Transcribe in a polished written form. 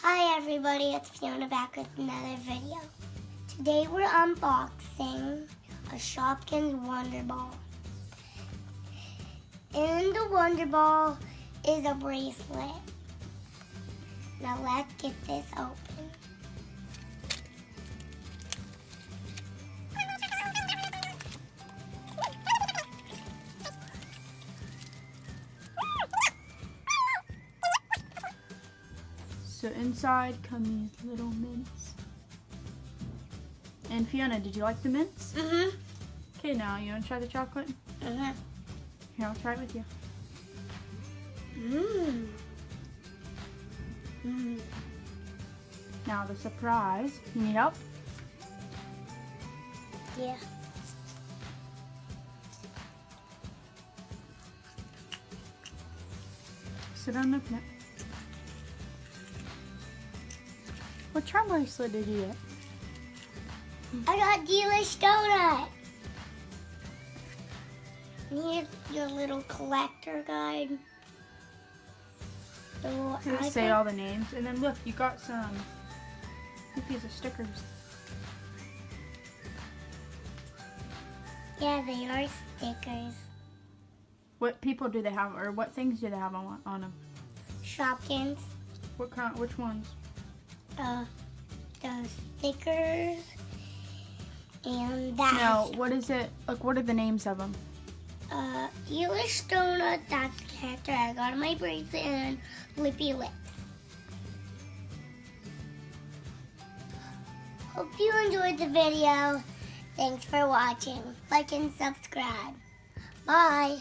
Hi everybody, it's Fiona back with another video. Today we're unboxing a Shopkins Wonder Ball. In the Wonder Ball is a bracelet. Now let's get this open. So inside come these little mints. And Fiona, did you like the mints? Mm-hmm. Okay, now you want to try the chocolate? Mm-hmm. Here, I'll try it with you. Mmm. Mmm. Now the surprise. You need help? Yeah. Sit down and open it. What charm bracelet did you get? I got Delish Donut. And here's your little collector guide. So Just say all the names. And then look, you got some piece of stickers. Yeah, they are stickers. What people do they have, or what things do they have on them? Shopkins. What kind? Which ones? The stickers and that. No, what is it? Like, what are the names of them? Delish Donut, that's the character I got on my bracelet, and Lippy Lips. Hope you enjoyed the video. Thanks for watching. Like and subscribe. Bye.